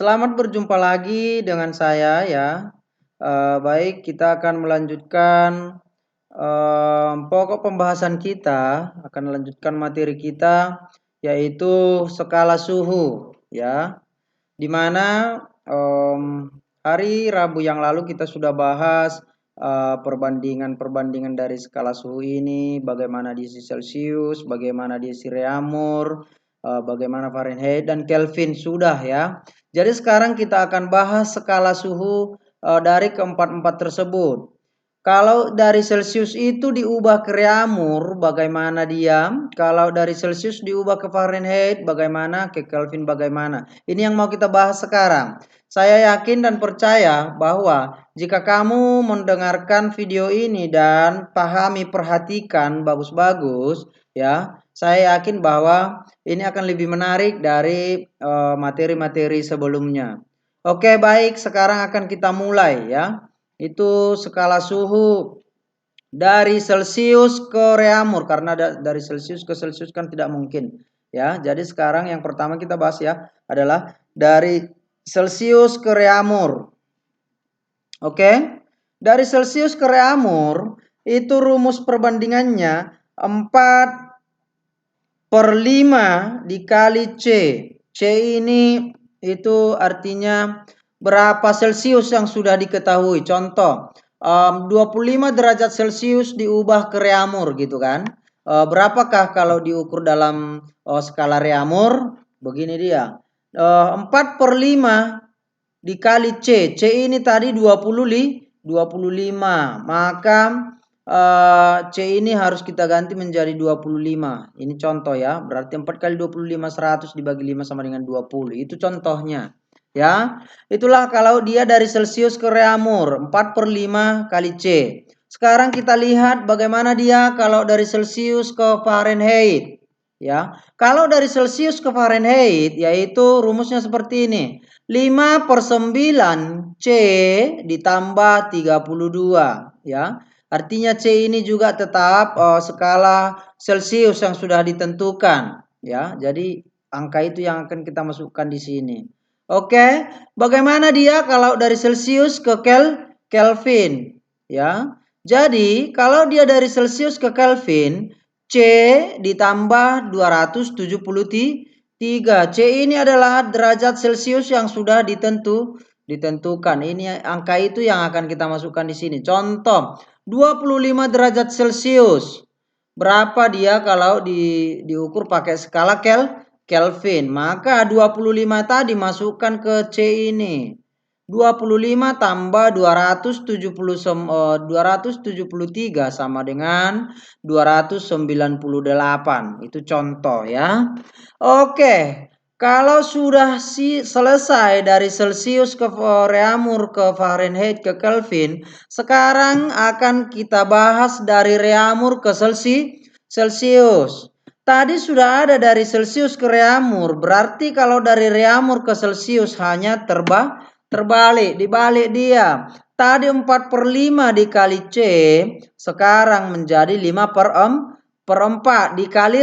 Selamat berjumpa lagi dengan saya ya. Baik, kita akan melanjutkan pokok pembahasan kita, akan melanjutkan materi kita yaitu skala suhu ya. Di mana hari Rabu yang lalu kita sudah bahas perbandingan dari skala suhu ini, bagaimana diisi Celsius, bagaimana diisi Reaumur, bagaimana Fahrenheit dan Kelvin sudah ya. Jadi sekarang kita akan bahas skala suhu dari keempat-empat tersebut. Kalau dari Celsius itu diubah ke Reaumur, bagaimana dia? Kalau dari Celsius diubah ke Fahrenheit, bagaimana? Ke Kelvin, bagaimana? Ini yang mau kita bahas sekarang. Saya yakin dan percaya bahwa jika kamu mendengarkan video ini dan pahami, perhatikan bagus-bagus, ya, saya yakin bahwa ini akan lebih menarik dari materi-materi sebelumnya. Oke, baik. Sekarang akan kita mulai, ya. Itu skala suhu dari Celsius ke Reaumur, karena dari Celsius ke Celsius kan tidak mungkin ya. Jadi sekarang yang pertama kita bahas ya adalah dari Celsius ke Reaumur. Oke, dari Celsius ke Reaumur itu rumus perbandingannya 4/5 dikali C. C ini itu artinya berapa Celsius yang sudah diketahui. Contoh, 25 derajat Celsius diubah ke Reaumur gitu kan. Berapakah kalau diukur dalam skala Reaumur? Begini dia. 4/5 dikali C. C ini tadi 25. Maka C ini harus kita ganti menjadi 25. Ini contoh ya. Berarti 4 kali 25 100 dibagi 5 sama dengan 20. Itu contohnya. Ya, itulah kalau dia dari Celsius ke Reaumur 4/5 kali C. Sekarang kita lihat bagaimana dia kalau dari Celsius ke Fahrenheit. Ya, kalau dari Celsius ke Fahrenheit yaitu rumusnya seperti ini. 5/9 C ditambah 32 ya. Artinya C ini juga tetap skala Celsius yang sudah ditentukan ya. Jadi angka itu yang akan kita masukkan di sini. Oke, bagaimana dia kalau dari Celsius ke Kelvin ya. Jadi kalau dia dari Celsius ke Kelvin, C ditambah 273. C ini adalah derajat Celsius yang sudah ditentukan. Ini angka itu yang akan kita masukkan di sini. Contoh, 25 derajat Celsius. Berapa dia kalau diukur pakai skala Kelvin? Maka 25 tadi masukkan ke C ini. 25 tambah 273 sama dengan 298. Itu contoh ya. Oke, kalau sudah selesai dari Celsius ke Reaumur ke Fahrenheit ke Kelvin, sekarang akan kita bahas dari Reaumur ke Celsius. Tadi sudah ada dari Celsius ke Reaumur, berarti kalau dari Reaumur ke Celsius hanya terbalik, dibalik dia. Tadi 4/5 dikali C, sekarang menjadi 5/4 dikali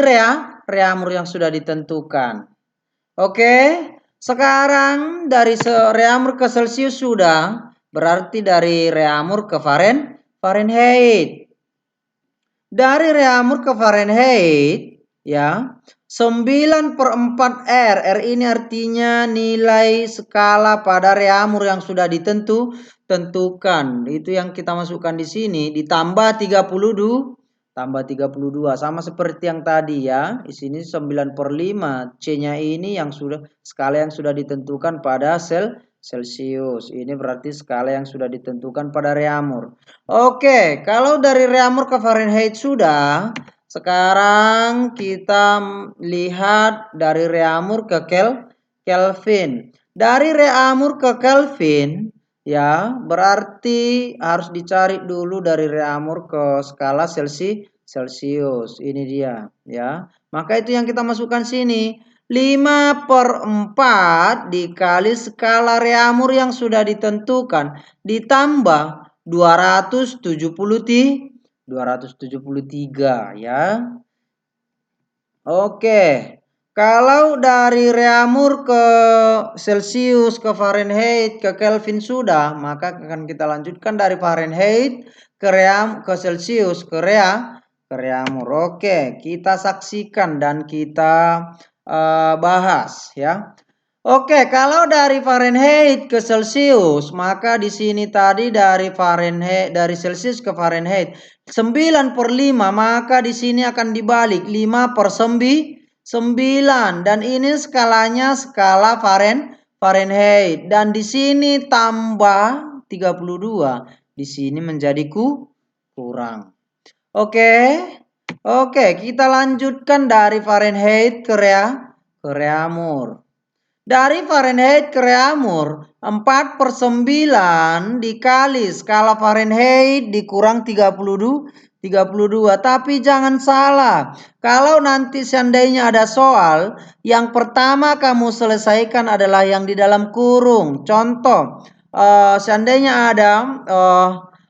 Reaumur yang sudah ditentukan. Oke, sekarang dari Reaumur ke Celsius sudah, berarti dari Reaumur ke Fahrenheit. Dari Reaumur ke Fahrenheit, ya, 9/4 R. R ini artinya nilai skala pada Reaumur yang sudah tentukan. Itu yang kita masukkan di sini, ditambah 32 sama seperti yang tadi ya. Di sini 9/5. C-nya ini yang sudah skala yang sudah ditentukan pada Celsius. Ini berarti skala yang sudah ditentukan pada Reaumur. Oke, kalau dari Reaumur ke Fahrenheit sudah, sekarang kita lihat dari Reaumur ke Kelvin. Dari Reaumur ke Kelvin, ya, berarti harus dicari dulu dari Reaumur ke skala Celsius. Ini dia, ya. Maka itu yang kita masukkan sini. 5/4 dikali skala Reaumur yang sudah ditentukan ditambah 273 ya. Oke. Kalau dari reaumur ke Celsius, ke Fahrenheit, ke Kelvin sudah, maka akan kita lanjutkan dari Fahrenheit ke Celsius, ke reaumur. Oke, kita saksikan dan kita bahas ya. Oke, kalau dari Fahrenheit ke Celsius, maka di sini tadi dari Fahrenheit, dari Celsius ke Fahrenheit 9/5, maka di sini akan dibalik 5/9, dan ini skalanya skala Fahrenheit, dan di sini tambah 32, di sini menjadi kurang. Oke, kita lanjutkan dari Fahrenheit ke reaumur. Dari Fahrenheit ke reaumur 4/9 dikali skala Fahrenheit dikurang 32. Tapi jangan salah, kalau nanti seandainya ada soal, yang pertama kamu selesaikan adalah yang di dalam kurung. Contoh, seandainya ada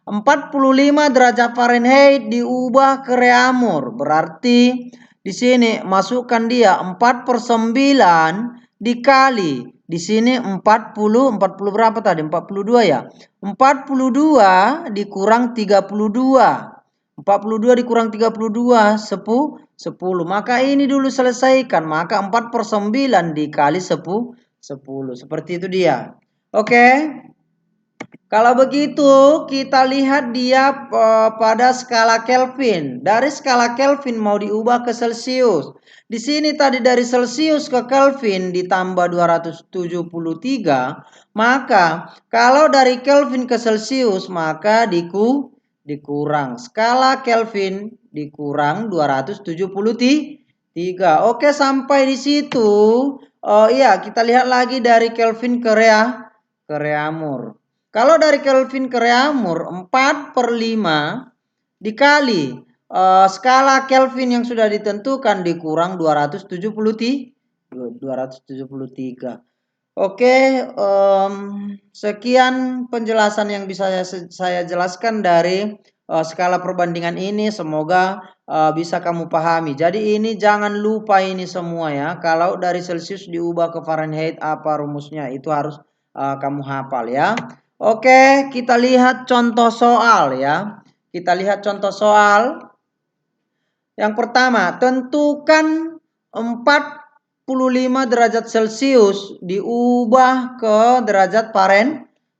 45 derajat Fahrenheit diubah ke reaumur, berarti di sini masukkan dia 4/9 dikali di sini 40 berapa tadi? 42 ya. 42 dikurang 32. 42 dikurang 32 10. Maka ini dulu selesaikan. Maka 4/9 dikali 10. Seperti itu dia. Oke. Kalau begitu, kita lihat dia pada skala Kelvin. Dari skala Kelvin mau diubah ke Celsius. Di sini tadi dari Celsius ke Kelvin ditambah 273. Maka kalau dari Kelvin ke Celsius, maka dikurang. Skala Kelvin dikurang 273. Oke, sampai di situ. Iya, kita lihat lagi dari Kelvin ke reaumur. Kalau dari Kelvin ke reaumur 4/5 dikali skala Kelvin yang sudah ditentukan dikurang 273. Oke, sekian penjelasan yang bisa saya jelaskan dari skala perbandingan ini. Semoga bisa kamu pahami. Jadi ini jangan lupa ini semua ya. Kalau dari Celsius diubah ke Fahrenheit apa rumusnya, itu harus kamu hafal ya. Oke, kita lihat contoh soal ya. Kita lihat contoh soal. Yang pertama, tentukan 45 derajat Celcius diubah ke derajat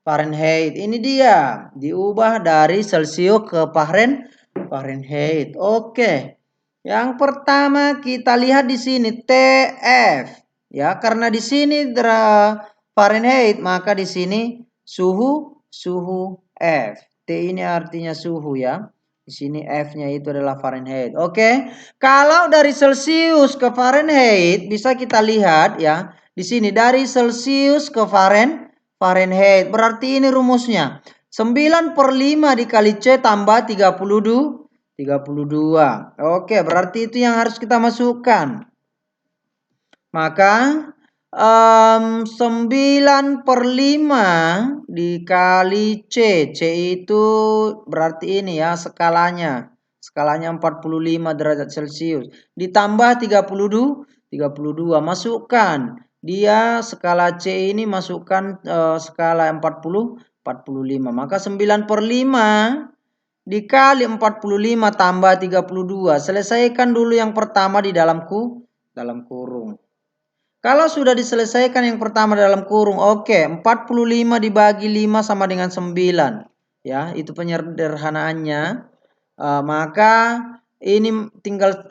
Fahrenheit. Ini dia, diubah dari Celcius ke Fahrenheit. Oke. Yang pertama kita lihat di sini TF ya, karena di sini Fahrenheit, maka di sini suhu F. T ini artinya suhu ya. Di sini F-nya itu adalah Fahrenheit. Oke. Kalau dari Celsius ke Fahrenheit bisa kita lihat ya. Di sini dari Celsius ke Fahrenheit. Berarti ini rumusnya. 9/5 dikali C tambah 32. Oke, berarti itu yang harus kita masukkan. Maka 9/5 dikali C. C itu berarti ini ya skalanya. Skalanya 45 derajat Celcius. Ditambah 32. Masukkan. Dia skala C ini masukkan skala 45. Maka 9/5 dikali 45 tambah 32. Selesaikan dulu yang pertama di dalam kurung. Kalau sudah diselesaikan yang pertama dalam kurung, oke, 45 dibagi 5 sama dengan 9. Ya, itu penyederhanaannya. Maka ini tinggal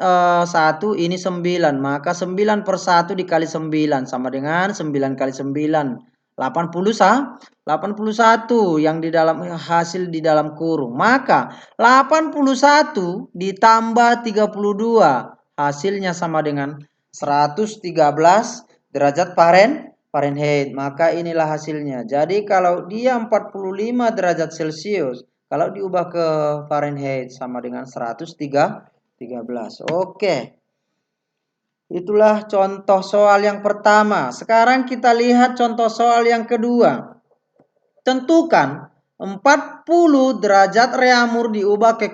1, ini 9. Maka 9/1 dikali 9 sama dengan 9 kali 9. 81 yang di dalam hasil di dalam kurung. Maka 81 ditambah 32 hasilnya sama dengan 113 derajat Fahrenheit. Maka inilah hasilnya. Jadi kalau dia 45 derajat Celcius, kalau diubah ke Fahrenheit sama dengan 113. Oke. Itulah contoh soal yang pertama. Sekarang kita lihat contoh soal yang kedua. Tentukan 40 derajat reaumur diubah ke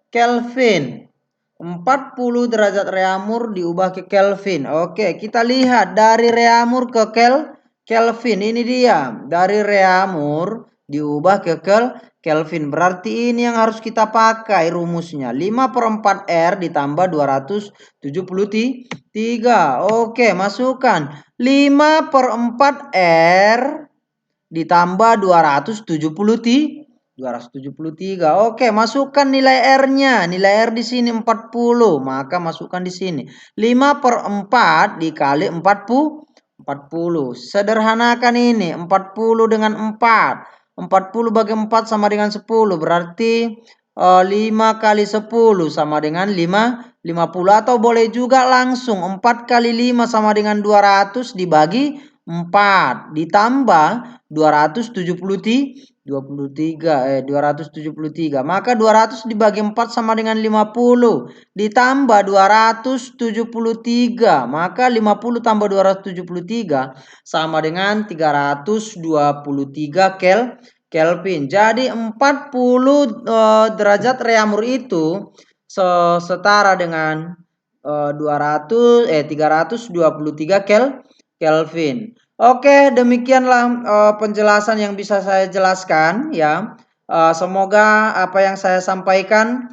Kelvin. 40 derajat reamur diubah ke Kelvin. Oke, kita lihat dari reamur ke Kelvin. Ini dia. Dari reamur diubah ke Kelvin. Berarti ini yang harus kita pakai rumusnya. 5/4 R ditambah 273. Oke, masukkan. 5/4 R ditambah 273. Oke, masukkan nilai R-nya. Nilai R di sini 40. Maka masukkan di sini. 5/4 dikali 40. Sederhanakan ini. 40 dengan 4. 40 bagi 4 sama dengan 10. Berarti 5 kali 10 sama dengan 50. Atau boleh juga langsung 4 kali 5 sama dengan 200 dibagi 4. Ditambah 273. Maka 200 dibagi 4 sama dengan 50. Ditambah 273. Maka 50 tambah 273 sama dengan 323 Kelvin. Jadi 40 derajat reamur itu setara dengan 323 Kelvin. Oke, demikianlah penjelasan yang bisa saya jelaskan ya. Semoga apa yang saya sampaikan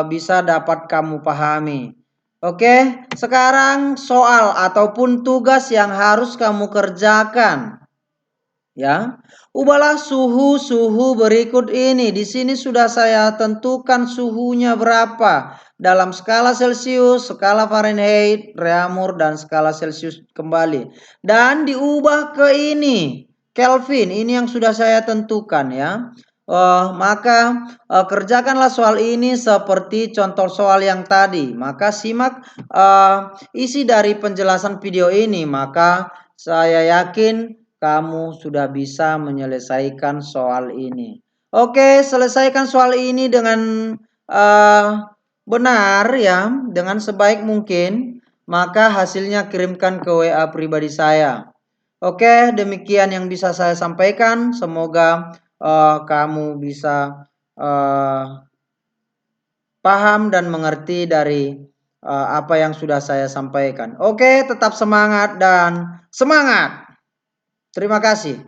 bisa dapat kamu pahami. Oke, sekarang soal ataupun tugas yang harus kamu kerjakan. Ya, ubahlah suhu berikut ini. Di sini sudah saya tentukan suhunya berapa dalam skala Celcius, skala Fahrenheit, reamur, dan skala Celcius kembali. Dan diubah ke ini, Kelvin. Ini yang sudah saya tentukan ya. Maka kerjakanlah soal ini seperti contoh soal yang tadi. Maka simak isi dari penjelasan video ini. Maka saya yakin kamu sudah bisa menyelesaikan soal ini. Oke, selesaikan soal ini dengan benar ya, dengan sebaik mungkin. Maka hasilnya kirimkan ke WA pribadi saya. Oke, demikian yang bisa saya sampaikan. Semoga kamu bisa paham dan mengerti dari apa yang sudah saya sampaikan. Oke, tetap semangat dan semangat. Terima kasih.